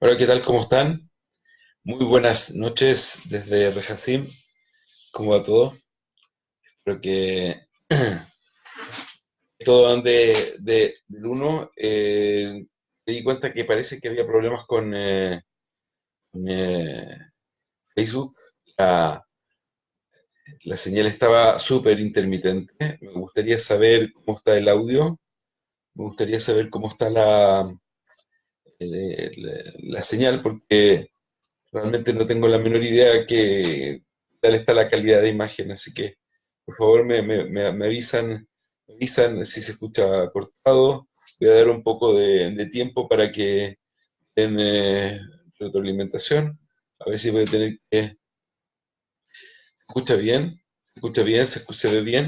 Hola, ¿qué tal? ¿Cómo están? Muy buenas noches desde Rejacim. ¿Cómo va todo? Espero que todo ande del uno. Me di cuenta que parece que había problemas con Facebook. La señal estaba súper intermitente. Me gustaría saber cómo está el audio. Me gustaría saber cómo está la señal, porque realmente no tengo la menor idea que tal está la calidad de imagen, así que por favor me avisan si se escucha cortado. Voy a dar un poco de tiempo para que den retroalimentación. A ver si voy a tener que... ¿Se escucha bien? ¿Se ve bien?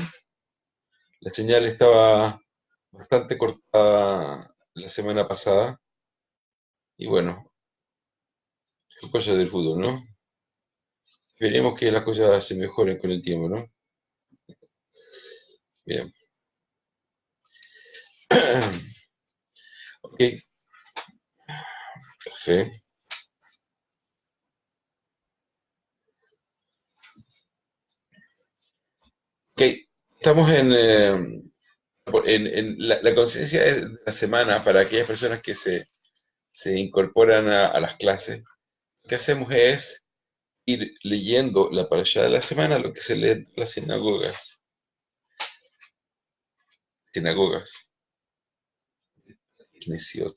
La señal estaba bastante cortada la semana pasada y bueno, son cosas del fútbol, ¿no? Esperemos que las cosas se mejoren con el tiempo, ¿no? Bien. Ok, café. Ok, estamos en la conciencia de la semana para aquellas personas que se incorporan a las clases. Lo que hacemos es ir leyendo la parashá de la semana, lo que se lee en las sinagogas, knesiot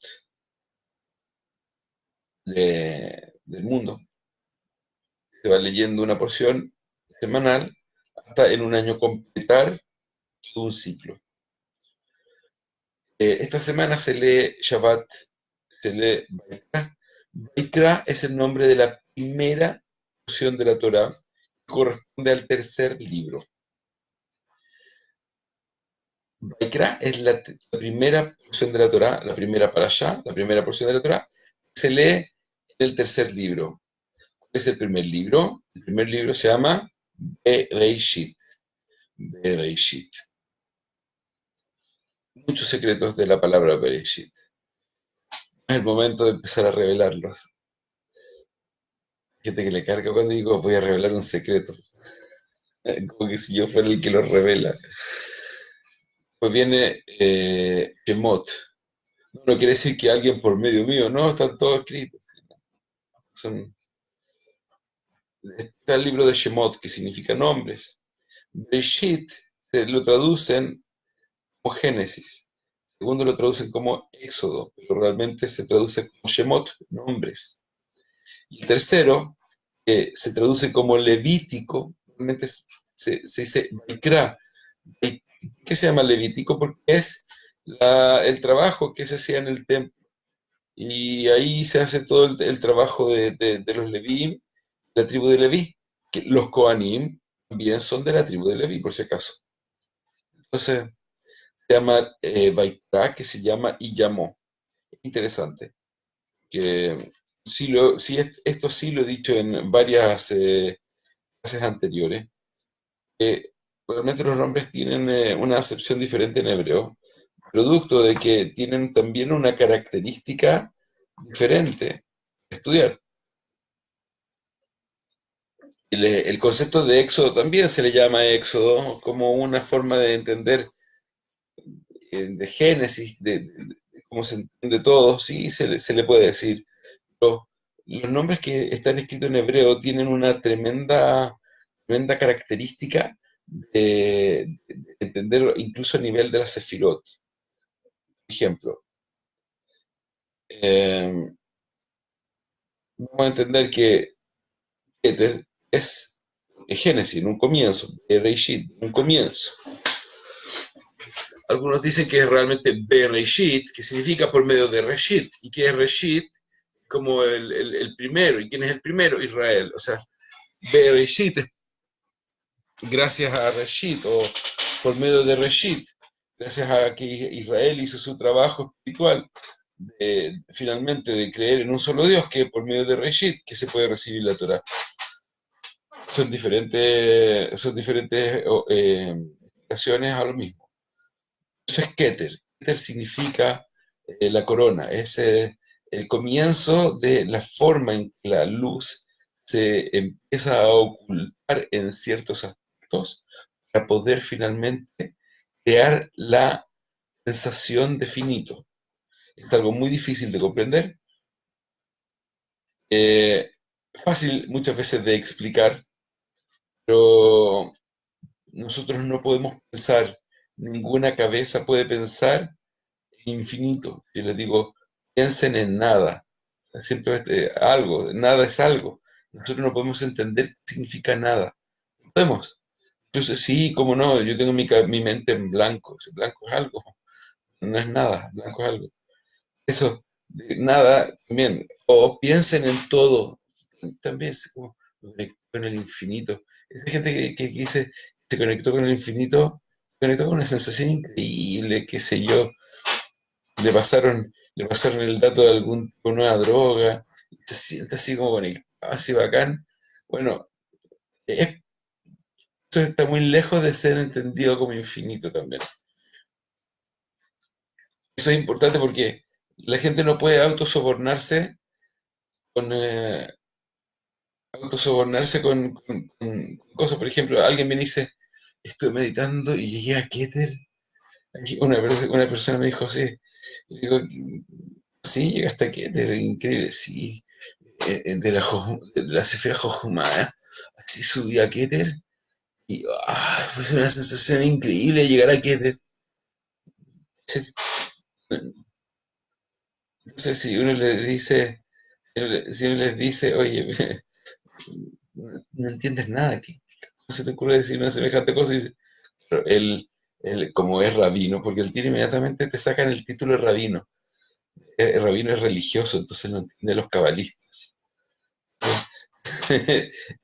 del mundo. Se va leyendo una porción semanal hasta en un año completar todo un ciclo. Esta semana se lee Shabbat, se lee Baikra. Baikra es el nombre de la primera porción de la Torá que corresponde al tercer libro. Baikra es la primera porción de la Torá, la primera parashá, la primera porción de la Torá, se lee en el tercer libro. ¿Cuál es el primer libro? El primer libro se llama Bereishit. Bereishit. Muchos secretos de la palabra Bereishit. Es el momento de empezar a revelarlos. Gente que le carga cuando digo voy a revelar un secreto. Como que si yo fuera el que lo revela. Pues viene Shemot. No quiere decir que alguien por medio mío, no, están todos escritos. Son, está el libro de Shemot, que significa nombres. Breshit lo traducen como Génesis. Segundo lo traducen como Éxodo, pero realmente se traduce como Shemot, nombres. Y el tercero, se traduce como Levítico, realmente se dice Baikra. ¿Qué se llama Levítico? Porque es el trabajo que se hacía en el templo. Y ahí se hace todo el trabajo de los Leví, la tribu de Leví, que los Coanim también son de la tribu de Leví, por si acaso. Entonces, se llama Baikra, que se llama y llamó. Interesante, que esto sí lo he dicho en varias clases anteriores. Realmente los nombres tienen una acepción diferente en hebreo, producto de que tienen también una característica diferente a estudiar. El concepto de éxodo también se le llama éxodo como una forma de entender de génesis, de cómo se entiende todo, sí, se le puede decir. Pero los nombres que están escritos en hebreo tienen una tremenda característica de entenderlo incluso a nivel de la sefirot. Por ejemplo, eh, vamos a entender que Keter es Génesis, en un comienzo, Bereshit, un comienzo. Algunos dicen que es realmente Bereshit, que significa por medio de Reshit, y que es Reshit como el primero. ¿Y quién es el primero? Israel. O sea, Bereshit es gracias a Reshit, o por medio de Reshit, gracias a que Israel hizo su trabajo espiritual, finalmente de creer en un solo Dios, que por medio de Reshit, que se puede recibir la Torah. Son diferentes explicaciones a lo mismo. Eso es Keter. Keter significa la corona, es el comienzo de la forma en que la luz se empieza a ocultar en ciertos aspectos para poder finalmente crear la sensación de finito. Es algo muy difícil de comprender, fácil muchas veces de explicar, pero nosotros no podemos pensar, ninguna cabeza puede pensar en infinito. Yo les digo, piensen en nada, simplemente algo, nada es algo. Nosotros no podemos entender qué significa nada. No podemos. Entonces, sí, cómo no, yo tengo mi mente en blanco. Si blanco es algo, no es nada, blanco es algo. Eso, de nada, también. O piensen en todo. También es como con el infinito. Hay gente que dice, se conectó con el infinito, se conectó con una sensación increíble, qué sé yo, le pasaron el dato de algún tipo de nueva droga, y se siente así como conectado, así bacán. Bueno, esto está muy lejos de ser entendido como infinito también. Eso es importante porque la gente no puede con, eh, autosobornarse con cosas. Por ejemplo, alguien me dice, estoy meditando y llegué a Keter. Una persona me dijo, sí. Y digo, sí, llegaste a Keter, increíble, sí. De la Sefira Jojumada, así subí a Keter y fue una sensación increíble llegar a Keter. Sí, no sé si uno les dice, si uno les dice, oye, no entiendes nada, ¿cómo se te ocurre decir una semejante cosa? Y dice, pero él, como es rabino, porque el tiro inmediatamente te sacan el título de rabino. El rabino es religioso, entonces no entiende los cabalistas.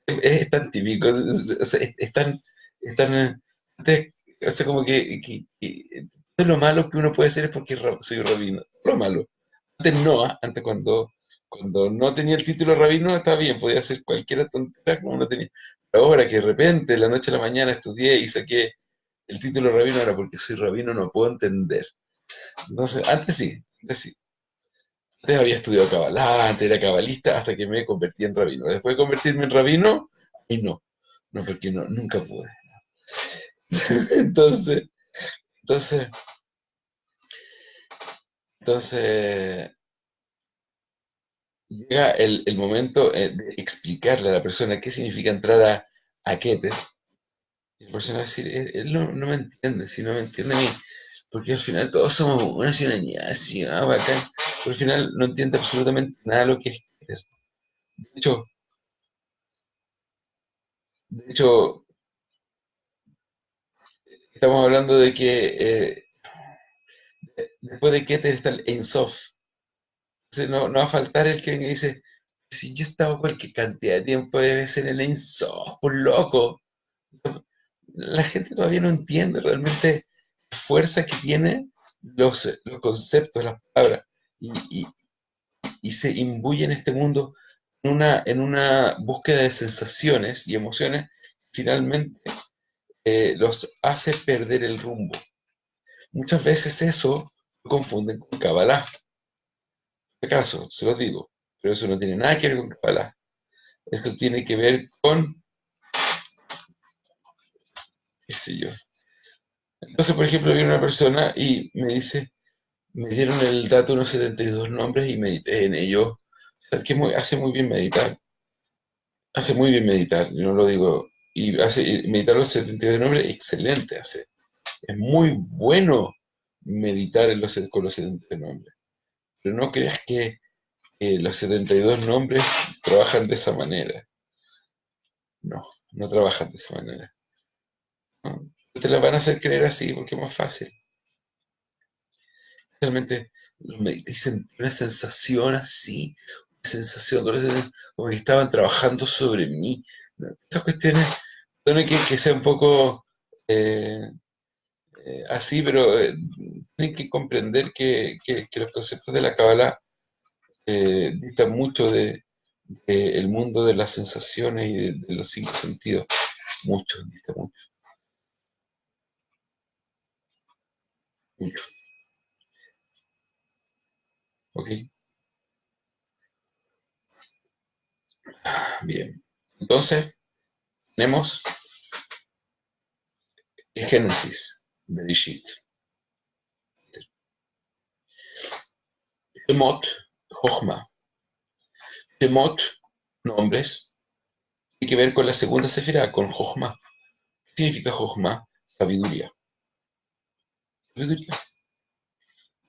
Es tan típico, o sea, es tan, o sea, como que todo lo malo que uno puede hacer es porque soy rabino, lo malo. Antes no, antes cuando no tenía el título de rabino estaba bien, podía hacer cualquier tontería como no tenía. Pero ahora que de repente, de la noche a la mañana estudié y saqué el título de rabino, ahora porque soy rabino no puedo entender. Entonces, antes sí. Antes había estudiado Kabbalah, antes era cabalista, hasta que me convertí en rabino. Después de convertirme en rabino, y no. No, porque no, nunca pude. Entonces, entonces, entonces, llega el momento de explicarle a la persona qué significa entrar a Keter. Y la persona va a decir, él no me entiende, si no me entiende a mí, porque al final todos somos una ciudadanía así, bacán, pero al final no entiende absolutamente nada de lo que es Keter. De hecho, de hecho, estamos hablando de que después de Keter está el Ein Sof. Entonces no va a faltar el que venga y dice, si yo estaba cualquier cantidad de tiempo debe ser el Ein Sof, por loco. La gente todavía no entiende realmente la fuerza que tienen los conceptos, las palabras, y, y- y se imbuye en este mundo en una búsqueda de sensaciones y emociones, finalmente los hace perder el rumbo. Muchas veces eso lo confunden con Kabbalah. Acaso, se los digo, pero eso no tiene nada que ver con Kabbalah. Esto tiene que ver con, qué sé yo. Entonces, por ejemplo, viene una persona y me dice, me dieron el dato de unos 72 nombres y medité en ello. O sea, que hace muy bien meditar, hace muy bien meditar, yo no lo digo, y meditar los 72 nombres, excelente hace. Es muy bueno meditar con los 72 nombres, pero no creas que los 72 nombres trabajan de esa manera. No, no trabajan de esa manera. ¿No? Te la van a hacer creer así porque es más fácil. Realmente me dicen una sensación así, una sensación, como que estaban trabajando sobre mí. ¿No? Esas cuestiones, perdone que sea un poco eh, así, pero tienen que comprender que los conceptos de la Kabbalah dictan mucho de el mundo de las sensaciones y de los cinco sentidos. Mucho, dicta mucho, mucho. ¿Ok? Bien. Entonces, tenemos el Génesis, Bereshit. Shemot, Jochma. Shemot, nombres, tiene que ver con la segunda sefirá, con Jochma. ¿Qué significa Jochma? Sabiduría. Sabiduría.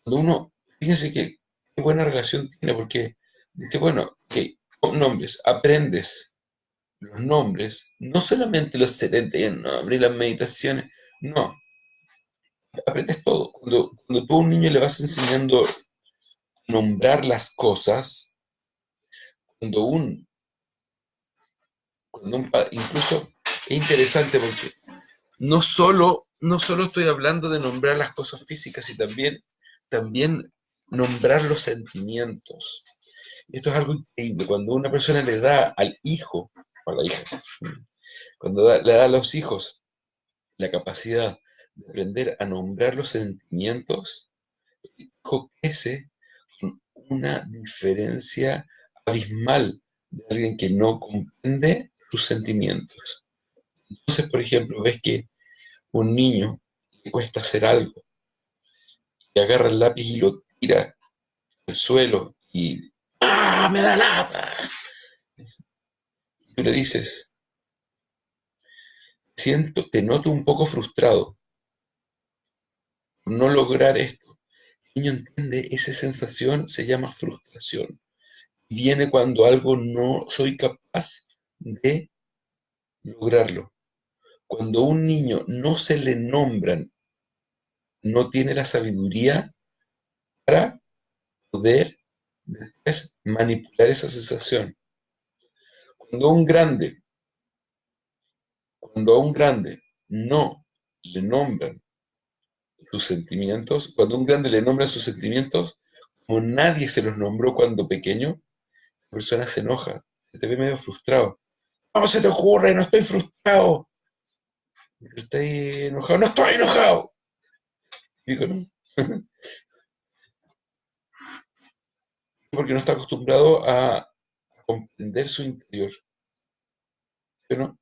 Cuando uno, fíjense que qué buena relación tiene, porque dice, bueno, que con nombres, aprendes los nombres, no solamente los 71 nombres y las meditaciones, no, aprendes todo. Cuando tú a un niño le vas enseñando a nombrar las cosas, cuando un, incluso es interesante porque no solo estoy hablando de nombrar las cosas físicas, y también nombrar los sentimientos. Esto es algo increíble. Cuando una persona le da al hijo, o a la hija, cuando le da a los hijos la capacidad de aprender a nombrar los sentimientos, el hijo crece con una diferencia abismal de alguien que no comprende sus sentimientos. Entonces, por ejemplo, ves que un niño le cuesta hacer algo y agarra el lápiz y lo tira al suelo y ¡ah! ¡Me da lata! Y tú le dices, te noto un poco frustrado por no lograr esto. El niño entiende, esa sensación se llama frustración. Viene cuando algo no soy capaz de lograrlo. Cuando a un niño no se le nombran, no tiene la sabiduría para poder después manipular esa sensación. Cuando a un grande, cuando a un grande no le nombran sus sentimientos, cuando a un grande le nombran sus sentimientos, como nadie se los nombró cuando pequeño, la persona se enoja, se te ve medio frustrado. ¿Cómo se te ocurre? No estoy frustrado. Estoy enojado. No estoy enojado. Digo, ¿no? Porque no está acostumbrado a comprender su interior. ¿No?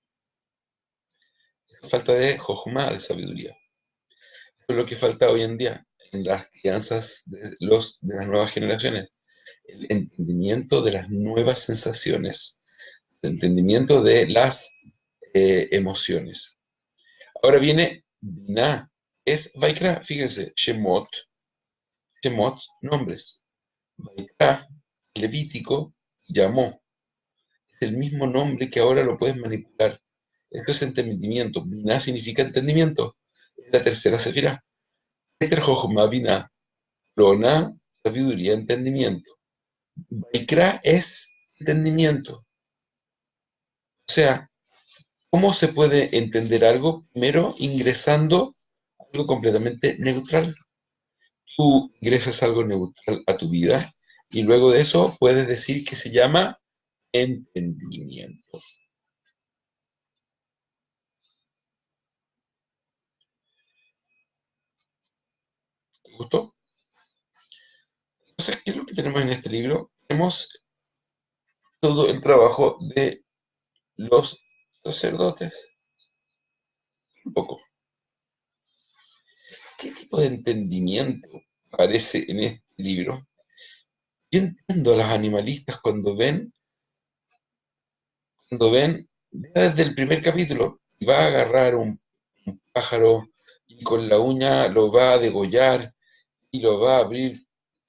Falta de jojma, de sabiduría. Eso es lo que falta hoy en día en las crianzas de las nuevas generaciones. El entendimiento de las nuevas sensaciones, el entendimiento de las emociones. Ahora viene Binah, es Vaikra, fíjense, Shemot, nombres. Vaikra, Levítico, llamó. Es el mismo nombre que ahora lo puedes manipular. Esto es entendimiento. Binah significa entendimiento. Es la tercera sefirá. Keter Jochma Binah. Lona, sabiduría, entendimiento. Vaikra es entendimiento. O sea, ¿cómo se puede entender algo? Primero, ingresando algo completamente neutral. Tú ingresas algo neutral a tu vida y luego de eso puedes decir que se llama entendimiento. ¿Te gustó? Entonces, ¿qué es lo que tenemos en este libro? Tenemos todo el trabajo de los sacerdotes. Un poco. ¿Qué tipo de entendimiento aparece en este libro? Yo entiendo a los animalistas cuando ven desde el primer capítulo, y va a agarrar un pájaro y con la uña lo va a degollar y lo va a abrir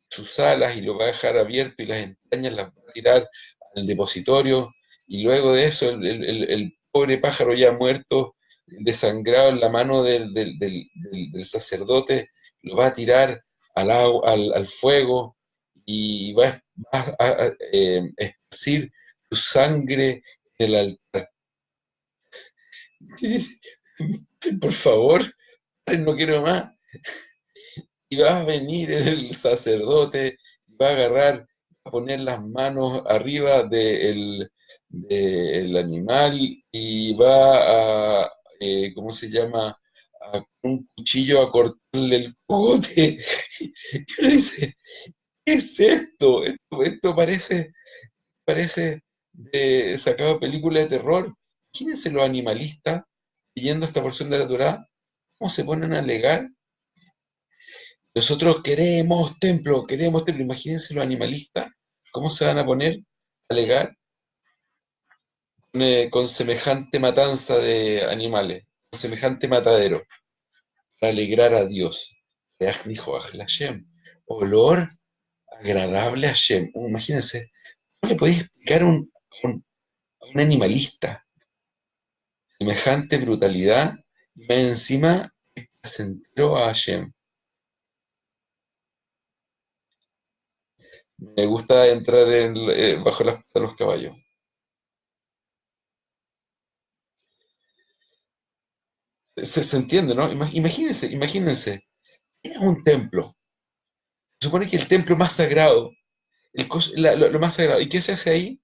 sus alas y lo va a dejar abierto y las entrañas las va a tirar al depositorio y luego de eso el pobre pájaro ya muerto, desangrado en la mano del sacerdote, lo va a tirar al fuego y va a esparcir su sangre en el altar. Por favor, no quiero más. Y va a venir el sacerdote, y va a agarrar, a poner las manos arriba del animal y va a, ¿cómo se llama? Con un cuchillo a cortarle el cogote. Y uno dice, ¿qué es esto? Esto parece sacado películas de terror. Imagínense los animalistas leyendo esta porción de la Torá, cómo se ponen a alegar. Nosotros queremos templo, queremos templo. Imagínense los animalistas, cómo se van a poner a alegar con semejante matanza de animales, con semejante matadero, para alegrar a Dios. Dijo Hashem, olor agradable a Hashem. Imagínense, ¿cómo le podéis explicar a un animalista semejante brutalidad y más encima placentero a Hashem? Me gusta entrar bajo las patas de los caballos. Se entiende, ¿no? Imagínense, tienes un templo. Se supone que el templo más sagrado, lo más sagrado. ¿Y qué se hace ahí?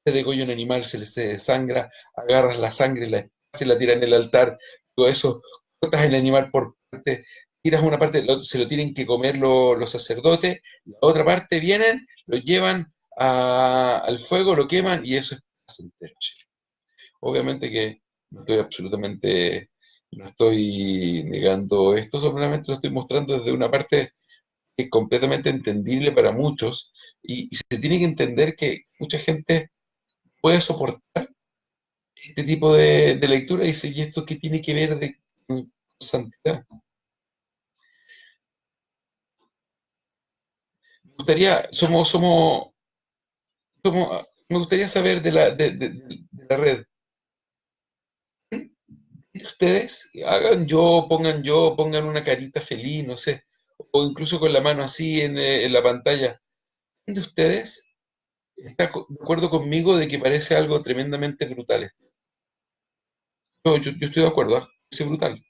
Se degolla un animal, se desangra, agarras la sangre, se la tiras en el altar, todo eso, cortas el animal por parte, tiras una parte, se lo tienen que comer los sacerdotes, la otra parte vienen, lo llevan al fuego, lo queman y eso es placentero. Obviamente que no estoy negando esto, solamente lo estoy mostrando desde una parte que es completamente entendible para muchos y se tiene que entender que mucha gente puede soportar este tipo de lectura y dice, ¿y esto qué tiene que ver con santidad? Me gustaría, me gustaría saber de la red, ustedes pongan yo, pongan una carita feliz, no sé, o incluso con la mano así en la pantalla. ¿Quién de ustedes está de acuerdo conmigo de que parece algo tremendamente brutal esto? Yo estoy de acuerdo, ¿ah? Parece brutal.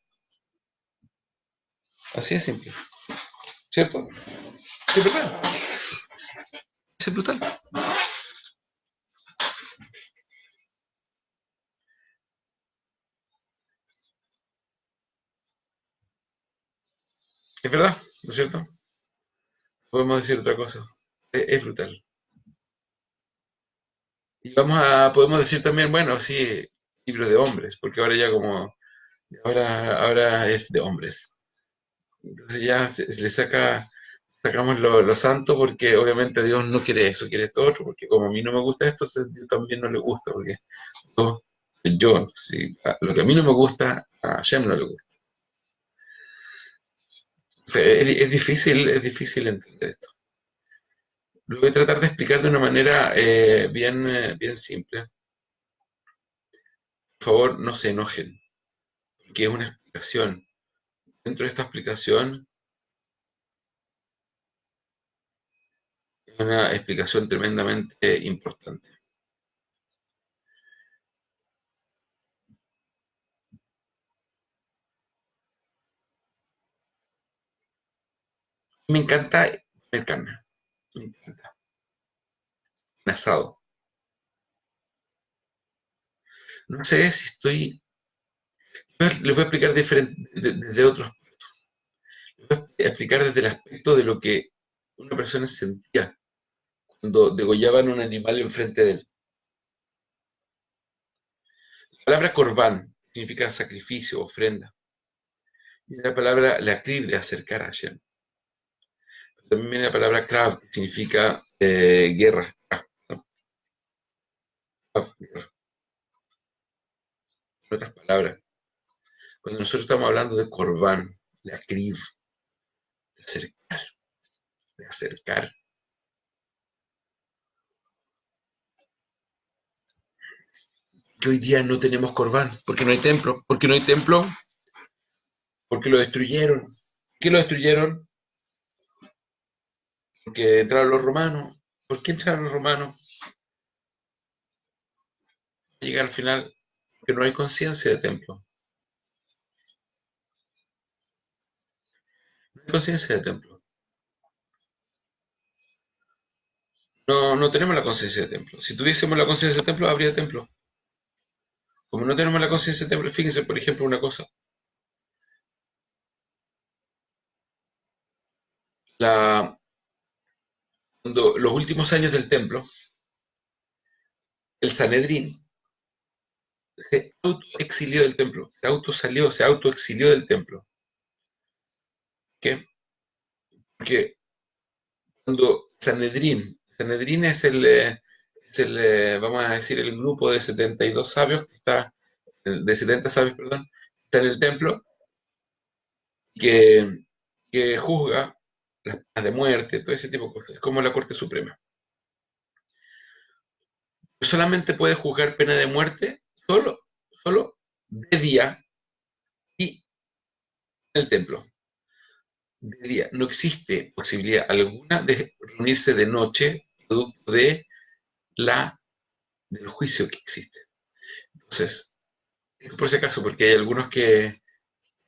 Así de simple, ¿cierto? Es verdad, es brutal. Es verdad, ¿no es cierto? Podemos decir otra cosa. Es brutal. Y podemos decir también, bueno, sí, libro de hombres, porque ahora ya ahora es de hombres. Entonces ya se le sacamos lo santo porque obviamente Dios no quiere eso, quiere esto otro, porque como a mí no me gusta esto, Dios también no le gusta, porque yo, sí, lo que a mí no me gusta, a Hashem no le gusta. O sea, es difícil entender esto. Lo voy a tratar de explicar de una manera bien simple. Por favor, no se enojen, que es una explicación. Dentro de esta explicación, es una explicación tremendamente importante. Me encanta comer carne, me encanta. Un asado. No sé si estoy. Les voy a explicar desde otros. Les voy a explicar desde el aspecto de lo que una persona sentía cuando degollaban un animal enfrente de él. La palabra corbán significa sacrificio, ofrenda. Y la palabra la de acercar a Hashem. También viene la palabra krav, que significa guerra. ¿No? Guerra. En otras palabras, cuando nosotros estamos hablando de corbán, la de acercar, de acercar, que hoy día no tenemos corbán, porque no hay templo, porque no hay templo, porque lo destruyeron. ¿Qué lo destruyeron? Porque entraron los romanos. ¿Por qué entraron los romanos? Llega al final que no hay conciencia de templo. No hay conciencia de templo. No tenemos la conciencia de templo. Si tuviésemos la conciencia de templo, habría templo. Como no tenemos la conciencia de templo, fíjense, por ejemplo, una cosa. La, Cuando los últimos años del templo, el Sanedrín se autoexilió del templo, se autosalió, se autoexilió del templo. ¿Qué? Porque cuando Sanedrín vamos a decir, el grupo de 72 sabios, que está, de 70 sabios, perdón, está en el templo, que, que juzga las penas de muerte, todo ese tipo de cosas, es como la Corte Suprema. Solamente puede juzgar pena de muerte solo de día y en el templo. De día. No existe posibilidad alguna de reunirse de noche producto del juicio que existe. Entonces, por si acaso, porque hay algunos que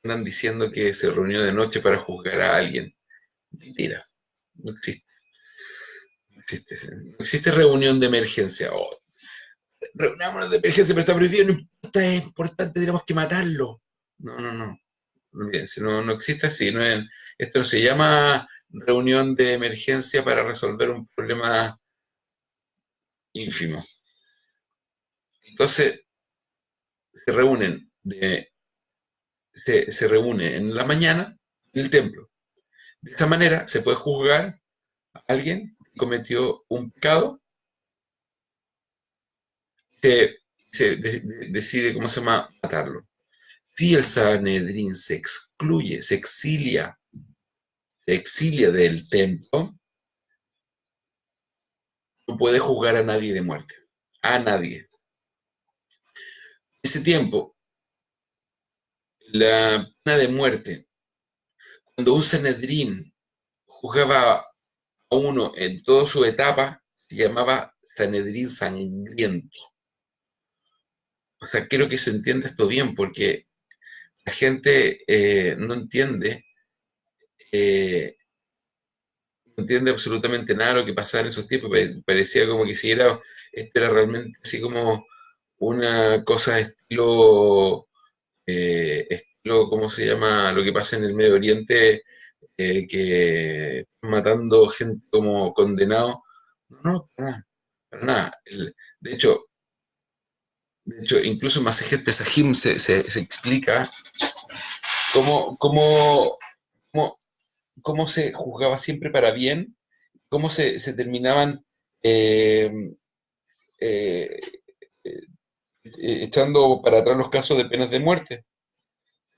andan diciendo que se reunió de noche para juzgar a alguien. Mentira, no existe. No existe reunión de emergencia. Oh, reunámonos de emergencia, pero está prohibido, no importa, es importante, tenemos que matarlo. No, no, no. Olvídense, no, no existe así. Esto no se llama reunión de emergencia para resolver un problema ínfimo. Entonces, se reúnen se reúne en la mañana en el templo. De esa manera se puede juzgar a alguien que cometió un pecado, se, decide, ¿cómo se llama?, matarlo. Si el Sanedrín se excluye, se exilia del templo, no puede juzgar a nadie de muerte. A nadie. En ese tiempo, la pena de muerte, cuando un Sanedrín juzgaba a uno en toda su etapa, se llamaba Sanedrín sangriento. O sea, quiero que se entienda esto bien, porque la gente eh, no entiende absolutamente nada de lo que pasaba en esos tiempos. Parecía como que si esto era realmente así como una cosa estilo, ¿cómo se llama? Lo que pasa en el Medio Oriente, que están matando gente como condenado. No, no, para nada, para nada. De hecho, incluso en Masejet Pesajim se explica cómo, cómo, cómo, cómo se juzgaba siempre para bien, cómo se terminaban eh, eh, eh, echando para atrás los casos de penas de muerte.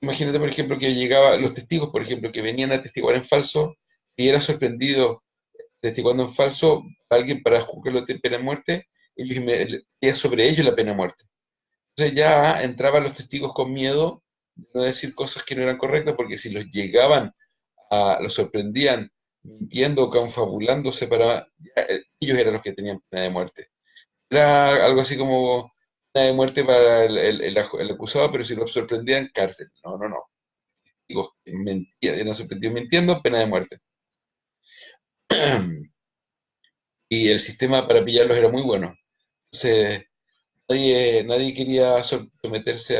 Imagínate, por ejemplo, que llegaban los testigos, por ejemplo, que venían a testiguar en falso y era sorprendido testiguando en falso a alguien para juzgarlo de pena de muerte, y le pedía sobre ellos la pena de muerte. Entonces ya entraban los testigos con miedo de no decir cosas que no eran correctas, porque si los sorprendían mintiendo o confabulándose ellos eran los que tenían pena de muerte. Era algo así como pena de muerte para el acusado, pero si lo sorprendían, cárcel. No, no, no. Digo, mentía, eran sorprendidos mintiendo, pena de muerte. Y el sistema para pillarlos era muy bueno. Entonces, nadie quería someterse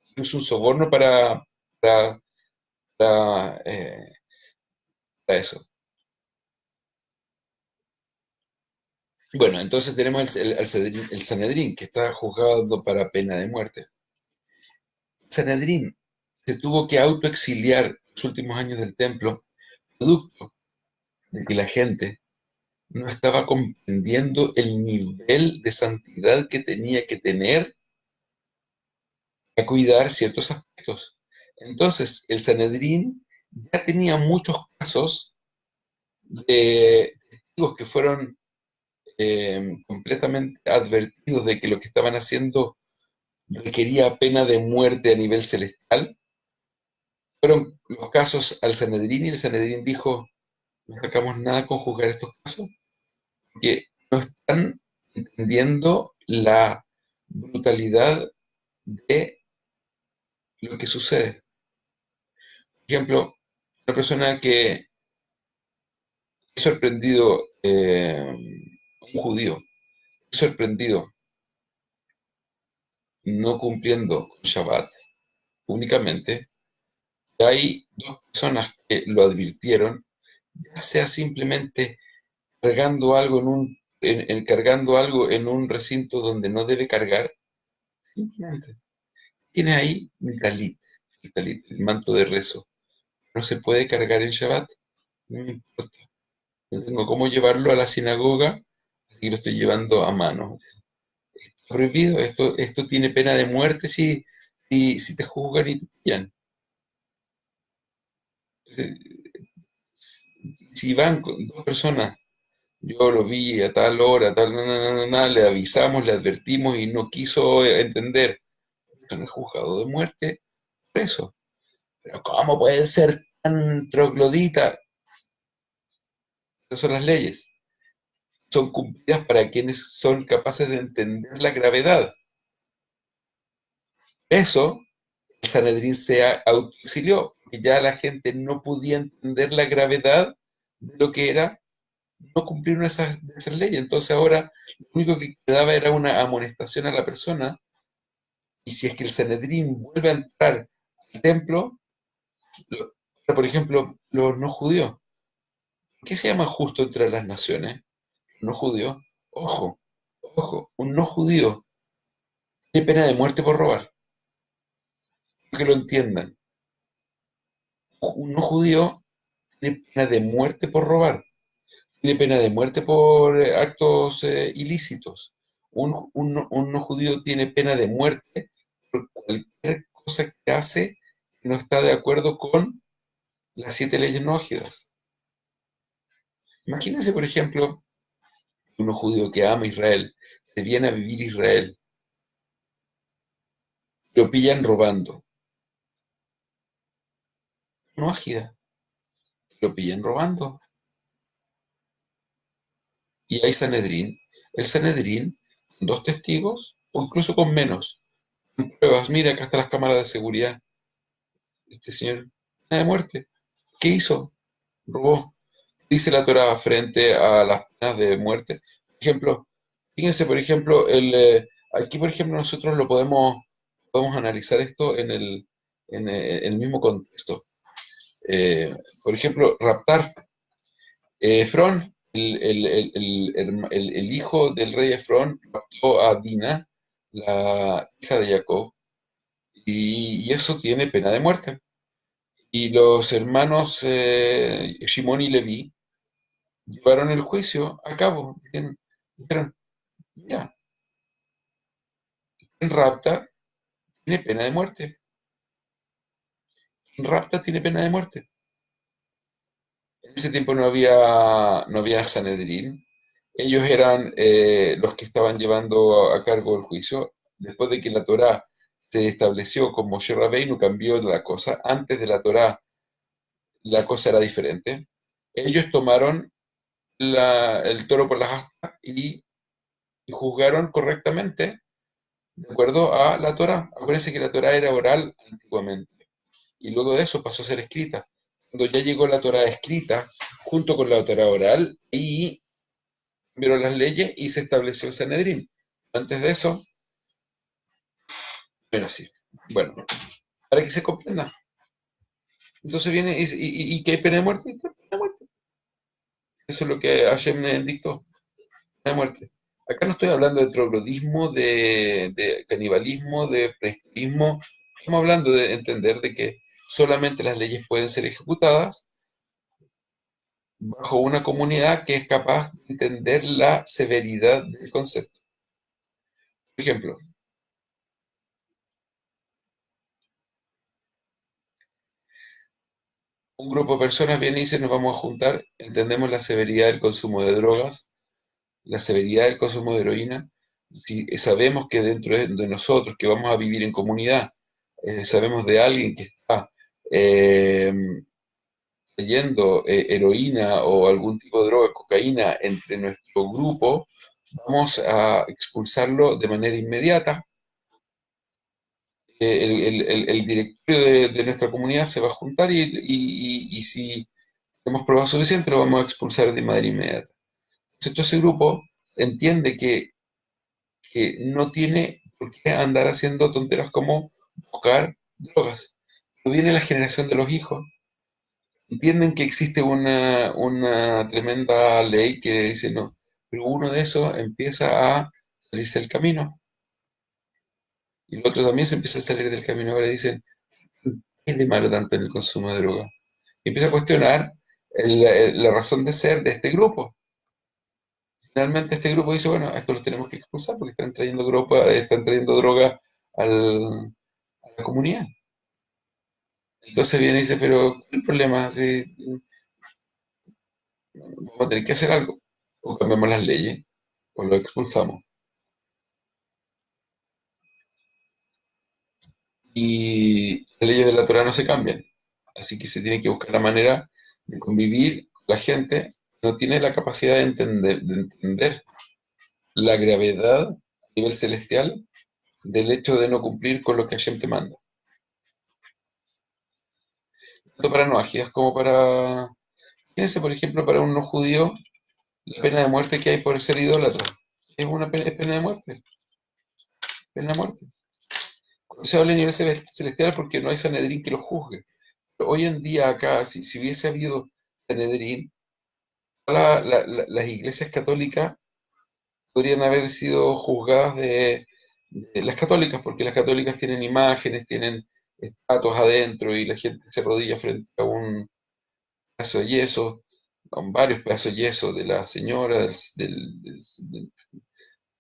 incluso un soborno para, para, eh, para eso. Bueno, entonces tenemos el Sanedrín, que está juzgado para pena de muerte. El Sanedrín se tuvo que autoexiliar los últimos años del templo, producto de que la gente no estaba comprendiendo el nivel de santidad que tenía que tener a cuidar ciertos aspectos. Entonces, el Sanedrín ya tenía muchos casos de testigos que fueron completamente advertidos de que lo que estaban haciendo requería pena de muerte a nivel celestial. Fueron los casos al Sanedrín y el Sanedrín dijo, no sacamos nada con juzgar estos casos, porque no están entendiendo la brutalidad de lo que sucede. Por ejemplo, una persona que es sorprendido, un judío, es sorprendido no cumpliendo con Shabbat públicamente, y hay dos personas que lo advirtieron, ya sea simplemente cargando algo en un cargando algo en un recinto donde no debe cargar, simplemente tiene ahí mi talit, el manto de rezo. No se puede cargar en Shabbat, no me importa. No tengo cómo llevarlo a la sinagoga y lo estoy llevando a mano. Está prohibido, esto tiene pena de muerte si te juzgan y te pillan. Eh, Si van con dos personas, yo lo vi a tal hora, tal, le avisamos, le advertimos y no quiso entender. Eso no es juzgado de muerte, preso. Pero ¿cómo puede ser tan troglodita? Esas son las leyes. Son cumplidas para quienes son capaces de entender la gravedad. Eso, el Sanedrín se autoexilió, porque ya la gente no podía entender la gravedad de lo que era no cumplir esas leyes. Entonces ahora lo único que quedaba era una amonestación a la persona, y si es que el Sanedrín vuelve a entrar al templo, por ejemplo, los no judíos, ¿qué se llama justo entre las naciones? No judío, ojo, ojo, un no judío tiene pena de muerte por robar, que lo entiendan. Un no judío tiene pena de muerte por robar, tiene pena de muerte por actos ilícitos. Un no judío tiene pena de muerte por cualquier cosa que hace que no está de acuerdo con las 7 leyes noógidas. Imagínense, por ejemplo, un no judío que ama Israel, se viene a vivir Israel, lo pillan robando. No ágida, lo pillan robando. Y hay Sanedrín. El Sanedrín, con dos testigos, o incluso con menos, con pruebas. Mira, acá están las cámaras de seguridad. Este señor, pena de muerte. ¿Qué hizo? Robó. Dice la Torá frente a las penas de muerte. Por ejemplo, fíjense, por ejemplo, aquí, por ejemplo, nosotros podemos analizar esto en el mismo contexto. Eh, por ejemplo, raptar. Efrón, el hijo del rey Efrón, raptó a Dina, la hija de Jacob, y eso tiene pena de muerte. Y los hermanos Shimón y Leví llevaron el juicio a cabo. Dijeron, mira, quien rapta tiene pena de muerte. Quien rapta tiene pena de muerte. En ese tiempo no había Sanedrín. Ellos eran los que estaban llevando a cargo el juicio. Después de que la Torá se estableció con Moshe Rabbeinu, cambió la cosa. Antes de la Torá, la cosa era diferente. Ellos tomaron el toro por las astas y juzgaron correctamente de acuerdo a la Torá. Acuérdense que la Torá era oral antiguamente y luego de eso pasó a ser escrita. Cuando ya llegó la Torá escrita, junto con la Torá oral, y cambiaron las leyes y se estableció el Sanedrín. Antes de eso, no era así. Bueno, para que se comprenda. Entonces viene y ¿qué hay pena de muerte? Pena de muerte. Eso es lo que Hashem dictó, pena de muerte. Acá no estoy hablando de troglodismo, de canibalismo, de prehistorismo. Estamos hablando de entender de que solamente las leyes pueden ser ejecutadas bajo una comunidad que es capaz de entender la severidad del concepto. Por ejemplo, un grupo de personas viene y dice nos vamos a juntar, entendemos la severidad del consumo de drogas, la severidad del consumo de heroína, si sabemos que dentro de nosotros que vamos a vivir en comunidad, sabemos de alguien que está eh, leyendo heroína o algún tipo de droga, cocaína entre nuestro grupo, vamos a expulsarlo de manera inmediata. El directorio de nuestra comunidad se va a juntar y si tenemos pruebas suficientes lo vamos a expulsar de manera inmediata. Entonces ese grupo entiende que no tiene por qué andar haciendo tonteras como buscar drogas. Pero viene la generación de los hijos, entienden que existe una tremenda ley que dice no. pero uno de esos empieza a salirse del camino y el otro también se empieza a salir del camino. Ahora dicen, ¿qué es de malo tanto en el consumo de droga? Y empieza a cuestionar la razón de ser de este grupo. Finalmente este grupo dice, bueno, a esto los tenemos que expulsar porque están trayendo droga a la comunidad. Entonces viene y dice, pero ¿cuál es el problema? Si vamos a tener que hacer algo. O cambiamos las leyes, o lo expulsamos. Y las leyes de la Torah no se cambian. Así que se tiene que buscar la manera de convivir con la gente que no tiene la capacidad de entender la gravedad a nivel celestial del hecho de no cumplir con lo que Hashem te manda. Tanto para no agias como para... Fíjense, por ejemplo, para un no judío, la pena de muerte que hay por ser idólatra. Es pena de muerte, pena de muerte. Cuando se habla a nivel celestial porque no hay Sanedrín que lo juzgue. Pero hoy en día acá, si hubiese habido Sanedrín, las iglesias católicas podrían haber sido juzgadas de las católicas, porque las católicas tienen imágenes, tienen estatuas adentro y la gente se arrodilla frente a un pedazo de yeso, a varios pedazos de yeso de la señora,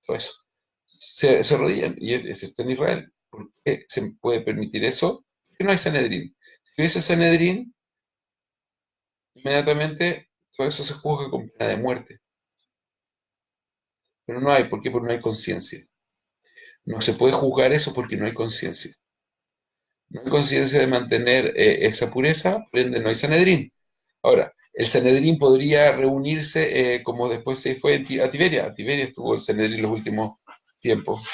todo eso. Se arrodillan y eso está en Israel. ¿Por qué se puede permitir eso? Porque no hay Sanedrín. Si hubiese Sanedrín, inmediatamente todo eso se juzga con pena de muerte. Pero no hay, ¿por qué? Porque no hay conciencia. No se puede juzgar eso porque no hay conciencia. No hay conciencia de mantener esa pureza, por ende no hay Sanedrín. Ahora, el Sanedrín podría reunirse como después se fue a Tiberia. A Tiberia estuvo el Sanedrín los últimos tiempos.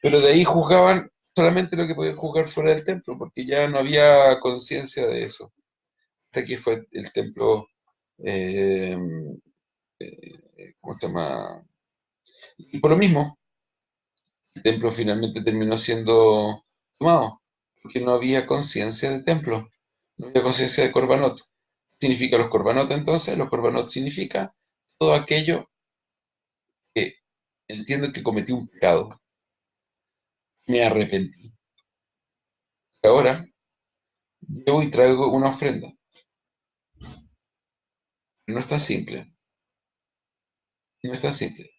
Pero de ahí juzgaban solamente lo que podían juzgar fuera del templo, porque ya no había conciencia de eso. Hasta que fue el templo, eh, ¿cómo se llama? Y por lo mismo, el templo finalmente terminó siendo tomado, porque no había conciencia del templo, no había conciencia de Corbanot. ¿Qué significa los Corbanot entonces? Los Corbanot significa todo aquello que entiendo que cometí un pecado, me arrepentí. Ahora llevo y traigo una ofrenda. No es tan simple, no es tan simple.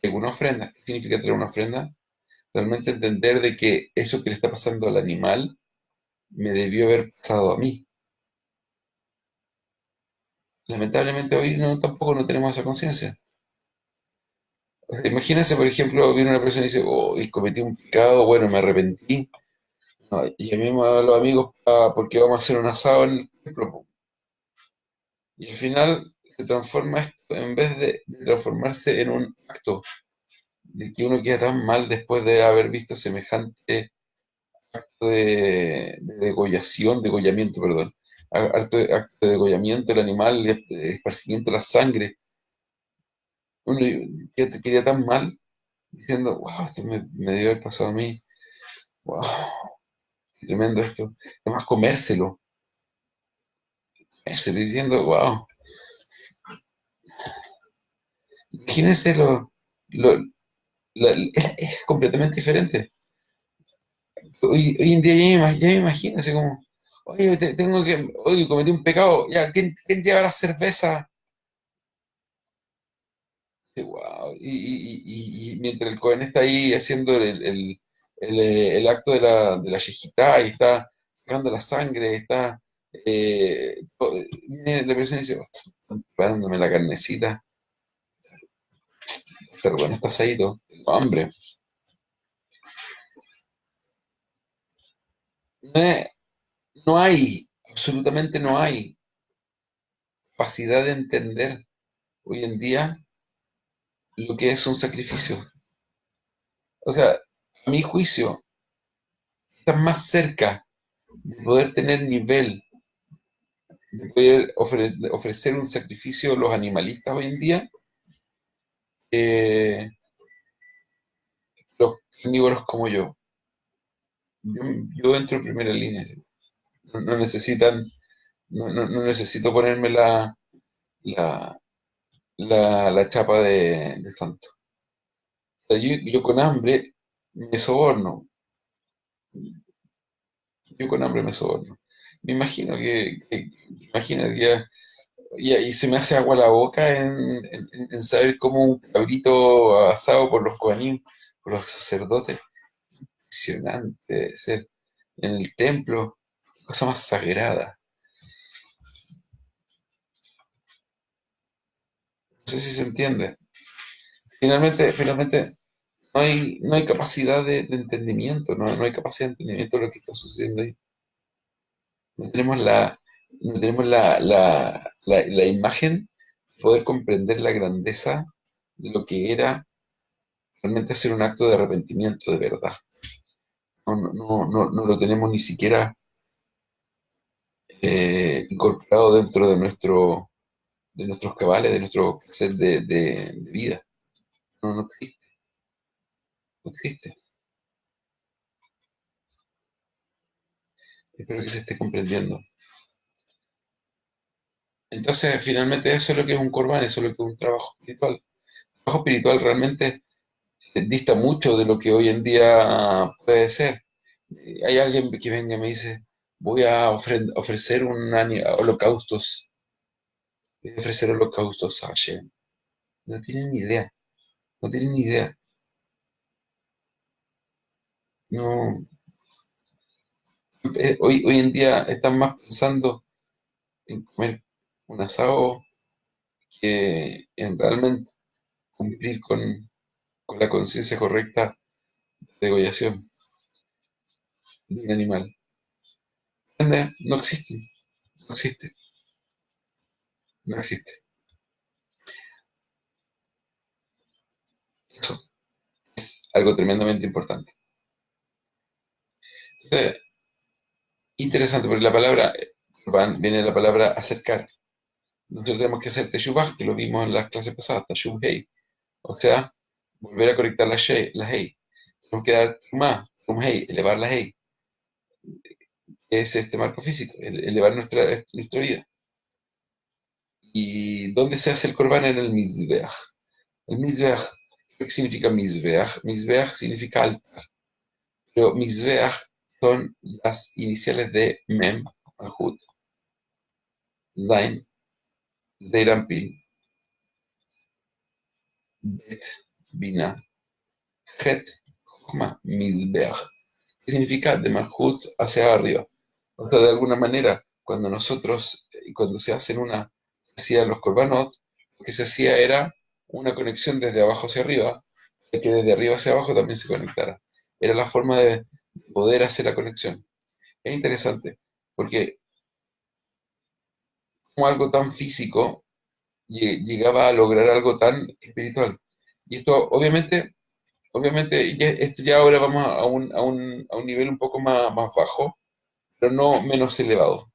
Traigo una ofrenda. ¿Qué significa traer una ofrenda? Realmente entender de que eso que le está pasando al animal me debió haber pasado a mí. Lamentablemente hoy tampoco no tenemos esa conciencia. Imagínense, por ejemplo, viene una persona y dice, oh, y cometí un pecado, bueno, me arrepentí. No, y a mí me van los amigos porque vamos a hacer un asado en el templo, po. Y al final se transforma esto, en vez de transformarse en un acto, de que uno queda tan mal después de haber visto semejante acto de degollamiento, perdón, acto de degollamiento del animal, de esparcimiento de la sangre. Uno quedaría tan mal diciendo, wow, esto me debió haber pasado a mí, wow, qué tremendo esto. Además, comérselo diciendo, wow, imagínense lo, es completamente diferente. Hoy en día ya me imagino, así como, oye, oye, cometí un pecado, ya, ¿quién lleva la cerveza? Wow. Y mientras el Cohen está ahí haciendo el acto de la yejitá y está sacando la sangre, viene la persona y dice, "Oh, están preparándome la carnecita, pero bueno, está asadito, tengo hambre". No, no hay, absolutamente no hay capacidad de entender hoy en día lo que es un sacrificio. O sea, a mi juicio, está más cerca de poder tener nivel, de poder ofrecer un sacrificio a los animalistas hoy en día, eh, los carnívoros como yo. Yo, yo entro en primera línea, ¿sí? No necesitan, no necesito ponerme la, la chapa de santo. O sea, yo con hambre me soborno, yo con hambre me soborno. Me imagino imagina, y se me hace agua la boca en saber cómo un cabrito asado por los Kohanim, por los sacerdotes, impresionante debe ser, en el templo, cosa más sagrada. No sé si se entiende. Finalmente, no hay capacidad de entendimiento, no hay capacidad de entendimiento de lo que está sucediendo ahí. No tenemos no tenemos la imagen de poder comprender la grandeza de lo que era realmente hacer un acto de arrepentimiento de verdad. No lo tenemos ni siquiera incorporado dentro de nuestros cabales, de nuestro set de vida. No existe, no existe. Espero que se esté comprendiendo. Entonces, finalmente eso es lo que es un corbán, eso es lo que es un trabajo espiritual. El trabajo espiritual realmente dista mucho de lo que hoy en día puede ser. Hay alguien que venga y me dice, voy a ofrecer holocaustos, voy a ofrecer holocaustos a Hashem. No tienen ni idea, no tienen ni idea. No, hoy en día están más pensando en comer un asado que en realmente cumplir con la conciencia correcta de degollación de un animal. ¿Entiendes? No existe, no existe, no existe. Eso es algo tremendamente importante. Entonces, interesante, porque la palabra Qurban viene de la palabra acercar. Nosotros tenemos que hacer teshuvah, que lo vimos en las clases pasadas, teshub hey. O sea, volver a conectar la hey. Tenemos que dar trum hey, elevar la hey. Es este marco físico, elevar nuestra vida. ¿Y dónde se hace el Qurban? En el Mizbeach. El Mizbeach, ¿qué significa Mizbeach? Mizbeach significa altar. Pero Mizbeach son las iniciales de Mem, Malhut, Zain, Zeirampin, Bet, Bina, Het, Jochma, Mizbeach. ¿Qué significa? De Malhut hacia arriba. O sea, de alguna manera, cuando se hacían los korbanot, lo que se hacía era una conexión desde abajo hacia arriba, y que desde arriba hacia abajo también se conectara. Era la forma de poder hacer la conexión. Es interesante, porque como algo tan físico llegaba a lograr algo tan espiritual. Y esto, obviamente, esto ya ahora vamos a un nivel un poco más bajo, pero no menos elevado.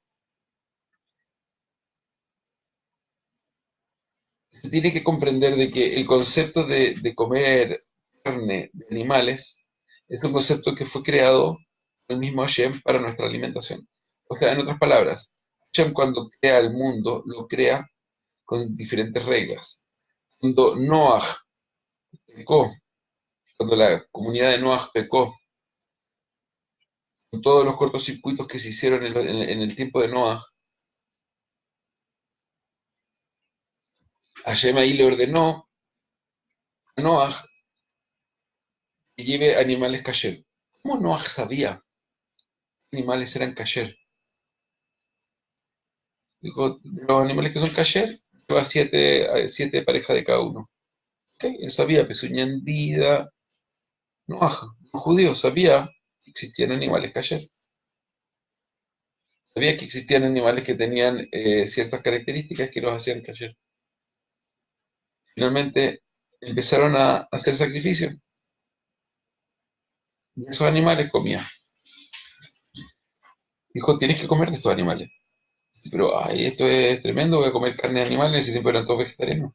Se tiene que comprender de que el concepto de comer carne de animales es un concepto que fue creado por el mismo Hashem para nuestra alimentación. O sea, en otras palabras, Hashem cuando crea el mundo, lo crea con diferentes reglas. Cuando Noah pecó, cuando la comunidad de Noah pecó, con todos los cortocircuitos que se hicieron en el tiempo de Noah, Hashem ahí le ordenó a Noah que lleve animales kasher. ¿Cómo Noah sabía qué animales eran kasher? Dijo, los animales que son kasher, lleva siete parejas de cada uno. Ok, él sabía, pezuña hendida, Noah, un judío, sabía que existían animales kasher. Sabía que existían animales que tenían ciertas características que los hacían kasher. Finalmente empezaron a hacer sacrificios. Y esos animales comía. Dijo, tienes que comer de estos animales. Pero, ay, esto es tremendo, voy a comer carne de animales, en ese tiempo eran todos vegetarianos.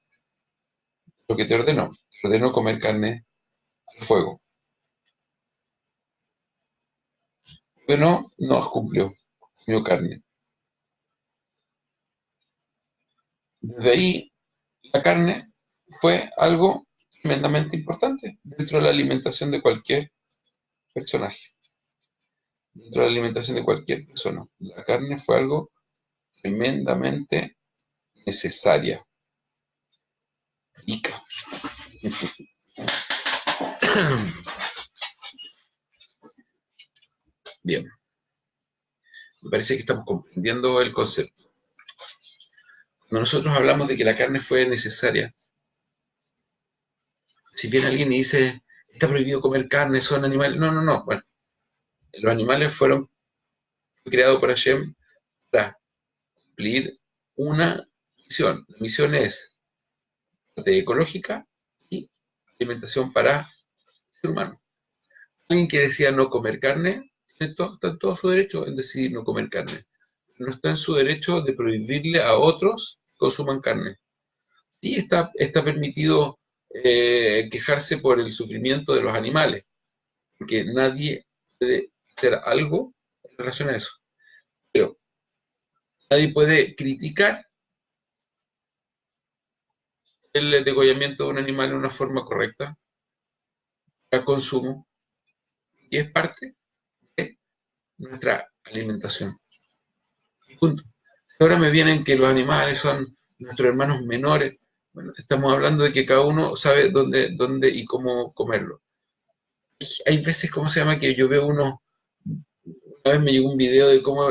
Lo que te ordenó comer carne al fuego. Pero no cumplió, comió carne. Desde ahí, La carne fue algo tremendamente importante dentro de la alimentación de cualquier personaje, dentro de la alimentación de cualquier persona. La carne fue algo tremendamente necesaria, rica. Bien, me parece que estamos comprendiendo el concepto. Cuando nosotros hablamos de que la carne fue necesaria, si viene alguien y dice, está prohibido comer carne, son animales. No, no, no. Bueno, los animales fueron creados por Hashem para cumplir una misión. La misión es parte ecológica y alimentación para el ser humano. Alguien que decía no comer carne, está en todo su derecho en decidir no comer carne. No está en su derecho de prohibirle a otros que consuman carne. Sí está permitido quejarse por el sufrimiento de los animales, porque nadie puede hacer algo en relación a eso. Pero nadie puede criticar el degollamiento de un animal de una forma correcta, al consumo, y es parte de nuestra alimentación. Punto. Ahora me vienen que los animales son nuestros hermanos menores. Bueno, estamos hablando de que cada uno sabe dónde y cómo comerlo. Hay veces, ¿cómo se llama? Que yo veo una vez me llegó un video de cómo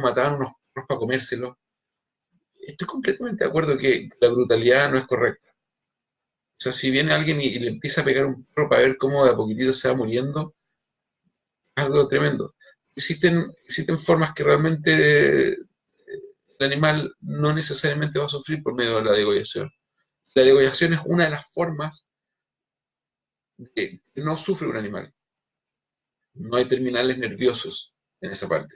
mataban unos perros para comérselos. Estoy completamente de acuerdo que la brutalidad no es correcta. O sea, si viene alguien y le empieza a pegar un perro para ver cómo de a poquitito se va muriendo, es algo tremendo. Existen formas que realmente el animal no necesariamente va a sufrir por medio de la degollación. La degollación es una de las formas de que no sufre un animal. No hay terminales nerviosos en esa parte.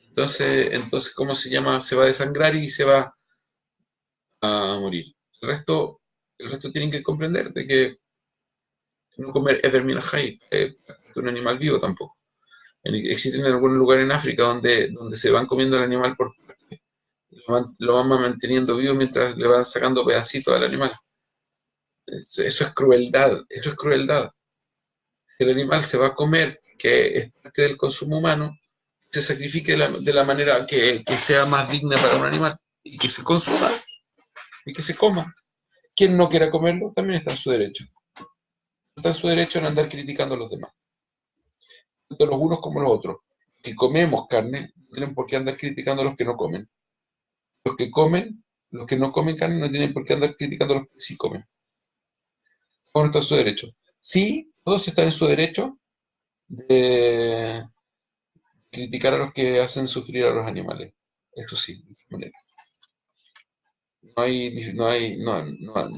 Entonces, ¿cómo se llama? Se va a desangrar y se va a morir. El resto tienen que comprender de que no comer Eder Hay, un animal vivo tampoco. Existen algún lugar en África donde se van comiendo el animal por parte. Lo van manteniendo vivo mientras le van sacando pedacitos al animal. Eso es crueldad, eso es crueldad. El animal se va a comer, que es parte del consumo humano, se sacrifique de la manera que sea más digna para un animal y que se consuma y que se coma. Quien no quiera comerlo también está en su derecho. Está en su derecho en andar criticando a los demás, tanto los unos como los otros. Que comemos carne, no tienen por qué andar criticando a los que no comen. Los que comen, los que no comen carne, no tienen por qué andar criticando a los que sí comen. Cada uno está en su derecho. Sí, todos están en su derecho de criticar a los que hacen sufrir a los animales. Eso sí, de todas maneras.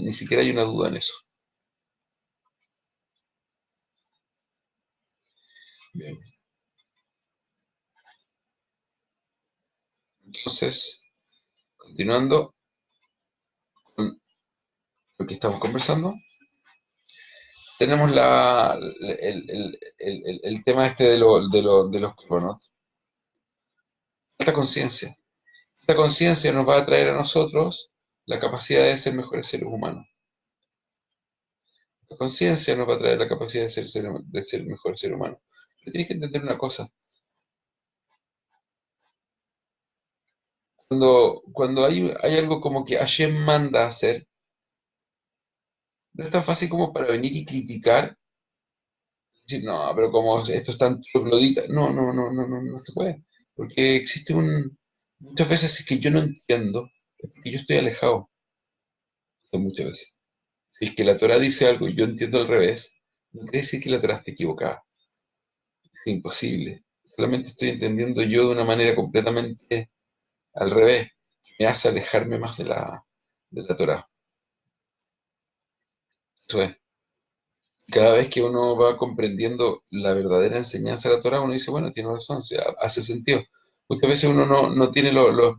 Ni siquiera hay una duda en eso. Bien. Entonces, continuando con lo que estamos conversando, tenemos el tema este de los cronos. Esta conciencia. Esta conciencia nos va a traer a nosotros la capacidad de ser mejores seres humanos. La conciencia nos va a traer la capacidad de ser mejores seres humanos. Pero tienes que entender una cosa. Cuando hay algo como que Hashem manda a hacer, no es tan fácil como para venir y criticar. Decir, no, pero como esto es tan troglodita. No, no, no, no, no, no se puede. Porque existe muchas veces es que yo no entiendo, es porque yo estoy alejado. Muchas veces. Si es que la Torah dice algo y yo entiendo al revés, no quiere decir que la Torah esté equivocada. Es imposible. Solamente estoy entendiendo yo de una manera completamente al revés. Me hace alejarme más de la Torah. Eso es. Cada vez que uno va comprendiendo la verdadera enseñanza de la Torah, uno dice, bueno, tiene razón, o sea, hace sentido. Muchas veces uno no tiene los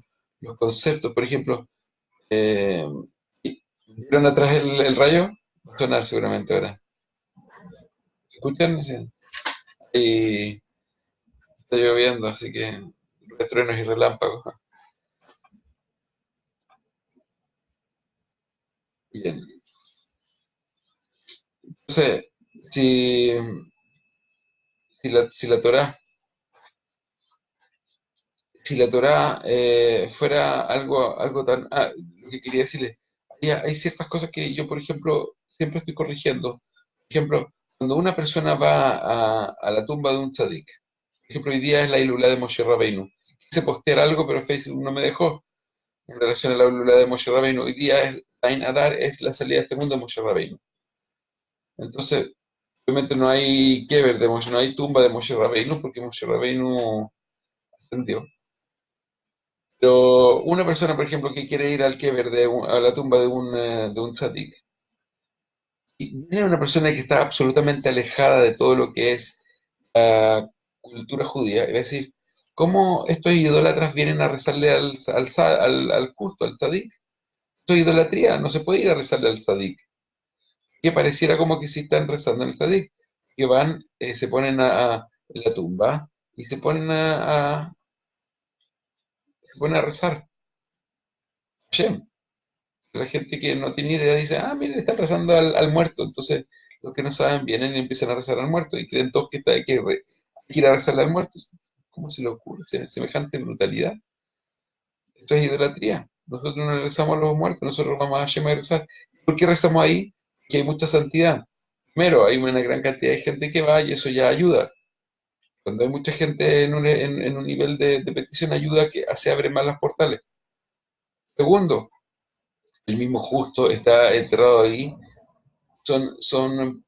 conceptos. Por ejemplo, eh, ¿vieron atrás el rayo? Va a sonar seguramente ahora. ¿Escuchan? Sí. Y está lloviendo, así que truenos y relámpagos. Bien. Entonces, si, si la Torá, si la Torá fuera algo tan... lo que quería decirle, hay ciertas cosas que yo, por ejemplo, siempre estoy corrigiendo. Por ejemplo, cuando una persona va a la tumba de un tzadik, por ejemplo, hoy día es la Ilulá de Moshe Rabbeinu. Quise postear algo, pero Facebook no me dejó en relación a la Ilulá de Moshe Rabbeinu. Hoy día es Tain Adar, es la salida de este mundo de Moshe Rabbeinu. Entonces, obviamente no hay kever de Moshe, no hay tumba de Moshe Rabbeinu, porque Moshe Rabbeinu ascendió. Pero una persona, por ejemplo, que quiere ir al kever a la tumba de un tzadik, y viene una persona que está absolutamente alejada de todo lo que es la cultura judía, es decir, ¿cómo estos idólatras vienen a rezarle al justo, al tzadik? Eso es idolatría, no se puede ir a rezarle al tzadik. Que pareciera como que sí están rezando al tzadik, que van, se ponen en la tumba y se ponen a rezar. Hashem. La gente que no tiene idea dice, mire, están rezando al muerto. Entonces, los que no saben vienen y empiezan a rezar al muerto y creen todos que hay que ir a rezarle al muerto. ¿Cómo se le ocurre semejante brutalidad? Esto es idolatría. Nosotros no le rezamos a los muertos, nosotros vamos a Hashem a rezar. ¿Por qué rezamos ahí? Que hay mucha santidad. Primero, hay una gran cantidad de gente que va y eso ya ayuda. Cuando hay mucha gente en un nivel de petición, ayuda que se abren más las portales. Segundo, el mismo justo está enterrado ahí. Son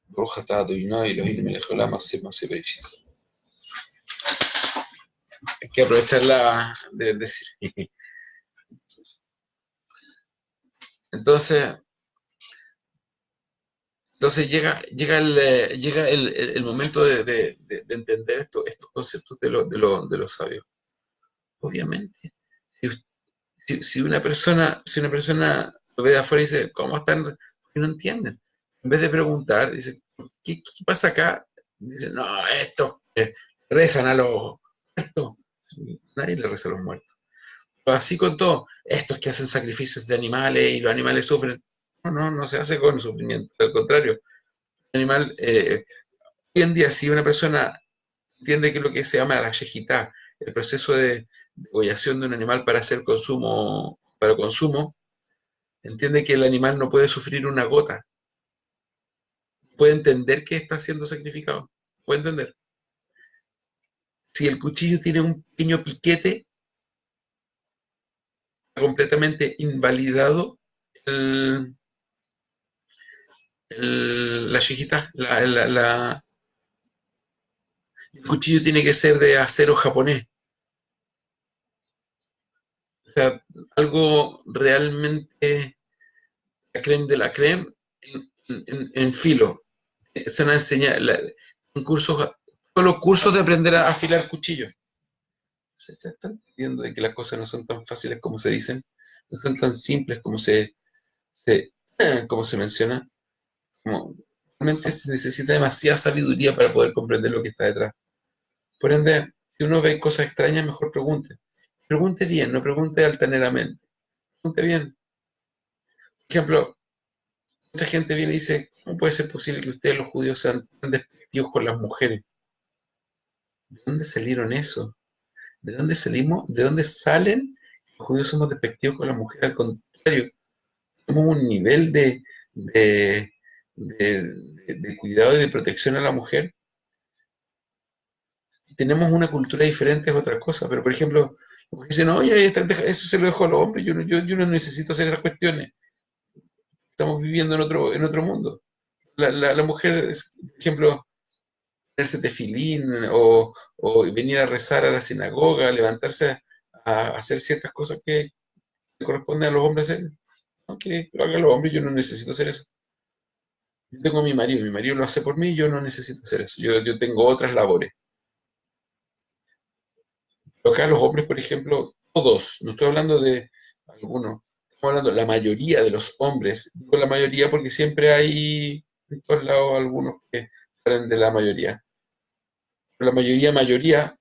Baruch atah Adonai Eloheinu melech haolam aseh maaseh bereshit. Hay que aprovecharla de decir. Entonces, llega el momento de entender estos conceptos de los sabios. Obviamente, si, si una persona lo ve de afuera y dice, ¿cómo están? Y no entienden. En vez de preguntar, dice, ¿qué pasa acá? Dice, no, esto rezan a los muertos. Nadie le reza a los muertos. Así con todo, estos que hacen sacrificios de animales y los animales sufren. No se hace con sufrimiento. Al contrario, el animal, hoy en día, si una persona entiende que es lo que se llama la yejitá, el proceso de degollación de un animal para hacer consumo, para consumo, entiende que el animal no puede sufrir una gota, puede entender que está siendo sacrificado, puede entender. Si el cuchillo tiene un pequeño piquete, completamente invalidado el, la yejitá, el cuchillo tiene que ser de acero japonés, o sea, algo realmente la creme de la creme en filo. Se nos enseña en cursos, solo cursos de aprender a afilar cuchillos. Se están viendo de que las cosas no son tan fáciles como se dicen, no son tan simples se, como se menciona. Como, realmente se necesita demasiada sabiduría para poder comprender lo que está detrás. Por ende, si uno ve cosas extrañas, mejor pregunte. Pregunte bien, no pregunte altaneramente. Pregunte bien. Por ejemplo, mucha gente viene y dice, ¿cómo puede ser posible que ustedes los judíos sean tan despectivos con las mujeres? ¿De dónde salieron eso? ¿De dónde salimos? ¿De dónde salen? Los judíos somos despectivos con las mujeres, al contrario, tenemos un nivel de, de cuidado y de protección a la mujer. Tenemos una cultura diferente, es otra cosa, pero por ejemplo, dicen, oye, eso se lo dejo a los hombres, yo no necesito hacer esas cuestiones, estamos viviendo en otro mundo. La mujer, por ejemplo, ponerse tefilín o venir a rezar a la sinagoga, levantarse a hacer ciertas cosas que corresponden a los hombres hacer. No, que lo hagan los hombres, yo no necesito hacer eso. Yo tengo a mi marido lo hace por mí, yo no necesito hacer eso. Yo tengo otras labores. Pero acá los hombres, por ejemplo, todos, no estoy hablando de algunos, estamos hablando de la mayoría de los hombres. Digo la mayoría porque siempre hay en todos lados algunos que salen de la mayoría. Pero la mayoría,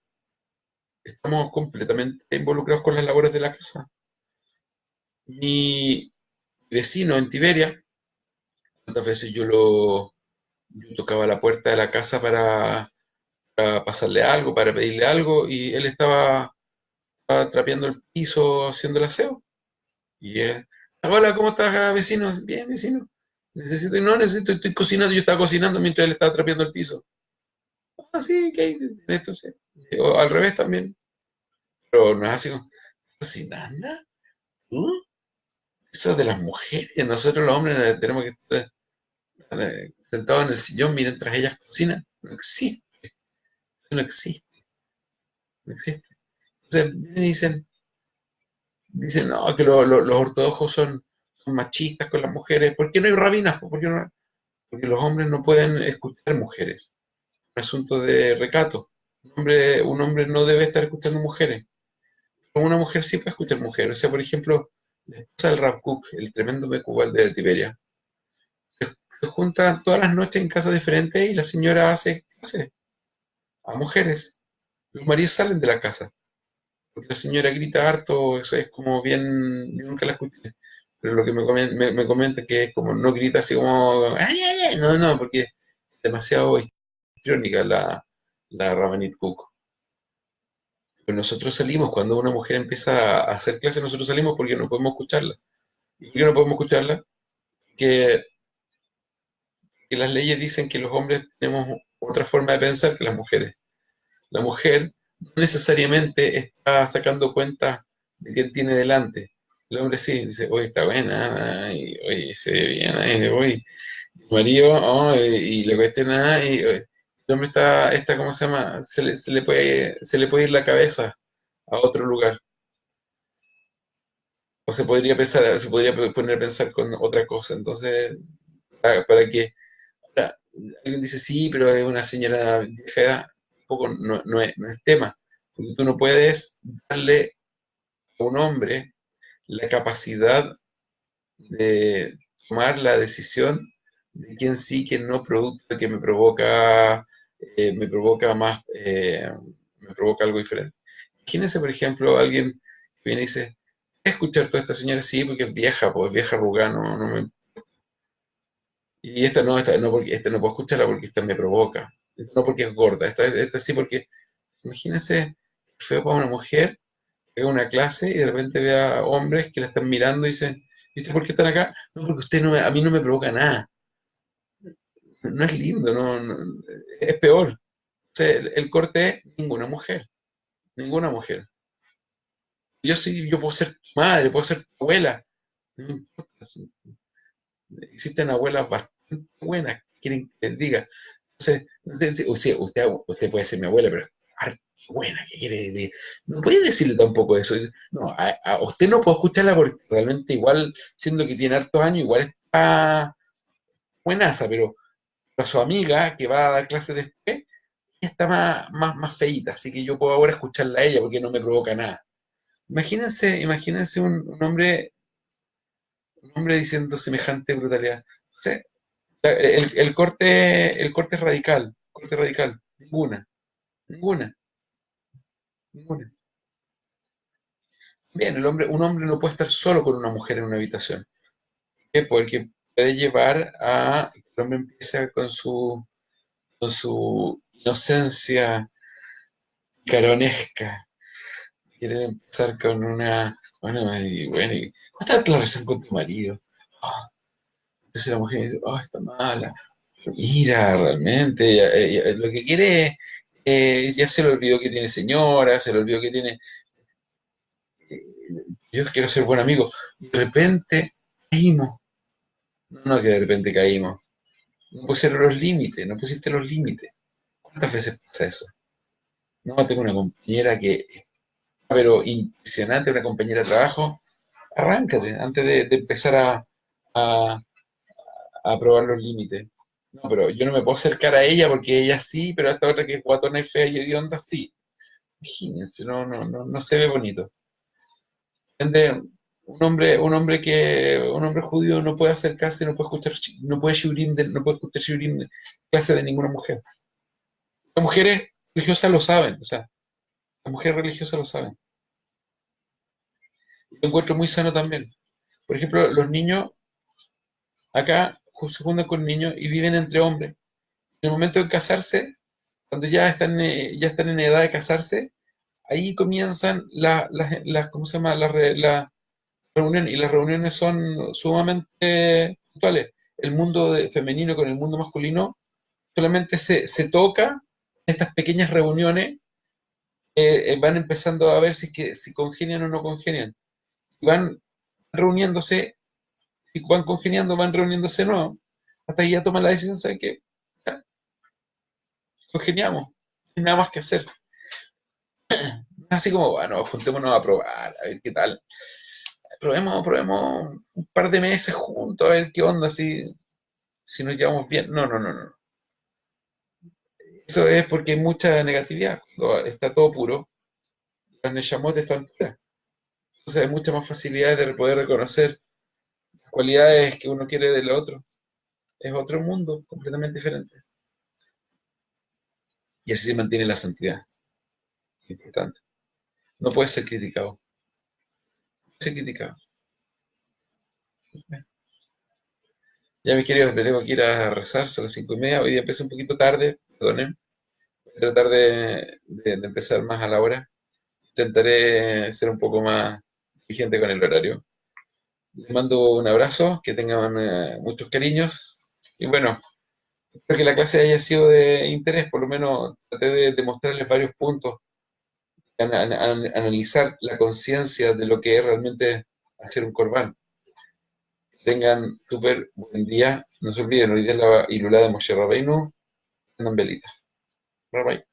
estamos completamente involucrados con las labores de la casa. vecino en Tiberia, cuántas veces yo tocaba la puerta de la casa para pasarle algo, para pedirle algo, y él estaba trapeando el piso, haciendo el aseo. Y él, hola, ¿cómo estás, vecino? Bien, vecino. Necesito, estoy cocinando, yo estaba cocinando mientras él estaba trapeando el piso. Ah, sí, ¿qué hay de esto? Sí. O al revés también. Pero no es así como, ¿cocinando? ¿Tú? Eso de las mujeres. Nosotros los hombres tenemos que estar sentados en el sillón mientras ellas cocinan. No existe, no existe, no existe. Entonces vienen y dicen, no, que los ortodoxos son machistas con las mujeres. ¿Por qué no hay rabinas? ¿Por qué no? Porque los hombres no pueden escuchar mujeres. Un asunto de recato. Un hombre no debe estar escuchando mujeres. Pero una mujer sí puede escuchar mujeres. O sea, por ejemplo, la esposa del Rav Kook, el tremendo Mecubal de Tiberia, se juntan todas las noches en casas diferentes y la señora hace clases a mujeres. Los maridos salen de la casa. Porque la señora grita harto, eso es como bien, yo nunca la escuché. Pero lo que me comenta que es como no grita así como, ay, ay, ay. No, no, porque es demasiado histriónica la Rabanit Cook. Pero nosotros salimos, cuando una mujer empieza a hacer clases, nosotros salimos porque no podemos escucharla. ¿Y por qué no podemos escucharla? Que, que las leyes dicen que los hombres tenemos otra forma de pensar que las mujeres. La mujer no necesariamente está sacando cuentas de quién tiene delante. El hombre sí, dice, oye, está buena, ay, oye, se ve bien, ay, oye, mi marido, oh, y le cuesta nada, y oye, el hombre ¿cómo se llama? Se le puede ir la cabeza a otro lugar. O se podría poner a pensar con otra cosa. Entonces, para que ahora, alguien dice, sí, pero es una señora vieja edad, tampoco no es tema. Porque tú no puedes darle a un hombre la capacidad de tomar la decisión de quién sí, quién no, producto de que me provoca más, me provoca algo diferente. Imagínense, por ejemplo, alguien que viene y dice, ¿voy a escuchar toda esta señora? Sí, porque es vieja, pues es vieja arrugada, y esta no, porque esta no puedo escucharla porque esta me provoca. Esta no porque es gorda, esta sí porque, imagínense, feo para una mujer que haga una clase y de repente vea hombres que la están mirando y dicen, ¿viste por qué están acá? No, porque usted no a mí no me provoca nada. No es lindo, es peor. O sea, el corte es ninguna mujer, ninguna mujer. Yo puedo ser tu madre, puedo ser tu abuela, no me importa. Existen abuelas bastante buenas que quieren que les diga. Entonces, usted puede ser mi abuela, pero es harto buena, que quiere decir. No puede decirle tampoco eso. No, a usted no puede escucharla porque realmente igual, siendo que tiene hartos años, igual está buenaza, pero a su amiga que va a dar clases después, ella está más feíta, así que yo puedo ahora escucharla a ella porque no me provoca nada. Imagínense un hombre diciendo semejante brutalidad. O sea, el corte es radical, corte radical, ninguna, ninguna. Bien, un hombre no puede estar solo con una mujer en una habitación. ¿Por qué? Porque puede llevar a que el hombre empiece con su inocencia caronesca. Quieren empezar con bueno, ¿cómo está la relación con tu marido? Ah, entonces la mujer dice, oh, está mala. Mira, realmente, lo que quiere es, ya se le olvidó que tiene señora, se le olvidó que tiene, eh, yo quiero ser buen amigo. De repente caímos, no que de repente caímos, no pusieron los límites, no pusiste los límites. ¿Cuántas veces pasa eso? No, tengo una compañera que, pero impresionante, una compañera de trabajo, arráncate antes de empezar a, a probar los límites. No, pero yo no me puedo acercar a ella porque ella sí, pero a esta otra que es guatona y fea y hedionda sí. Imagínense, no se ve bonito. Ende, un hombre judío no puede acercarse, no puede escuchar, no puede no puede escuchar shiurim de clase de ninguna mujer. Las mujeres religiosas lo saben, o sea, las mujeres religiosas lo saben. Lo encuentro muy sano también. Por ejemplo, los niños acá se juntan con niños y viven entre hombres. En el momento de casarse, cuando ya están en edad de casarse, ahí comienzan ¿cómo se llama? Las reuniones, y las reuniones son sumamente puntuales. El mundo femenino con el mundo masculino solamente se toca en estas pequeñas reuniones, van empezando a ver si congenian o no congenian. Y van reuniéndose, si van congeniando, van reuniéndose no, hasta que ya toman la decisión, ¿saben qué? Ya, congeniamos, no hay nada más que hacer. Así como, bueno, juntémonos a probar, a ver qué tal. Probemos un par de meses juntos, a ver qué onda, si nos llevamos bien. No, no, no, no. Eso es porque hay mucha negatividad. Cuando está todo puro, las Neshamot están puras. Entonces hay mucha más facilidad de poder reconocer las cualidades que uno quiere del otro. Es otro mundo completamente diferente. Y así se mantiene la santidad. Importante. No puede ser criticado. No puede ser criticado. Ya, mis queridos, me tengo que ir a rezar, son las 5:30. Hoy día empecé un poquito tarde, perdonen. Voy a tratar de empezar más a la hora. Intentaré ser un poco más exigente con el horario. Les mando un abrazo, que tengan muchos cariños. Y bueno, espero que la clase haya sido de interés, por lo menos traté de mostrarles varios puntos, analizar la conciencia de lo que es realmente hacer un corbán. Tengan súper buen día. No se olviden, hoy día es la Ilulá de Moshe Rabbeinu. Andan velitas. Bye bye.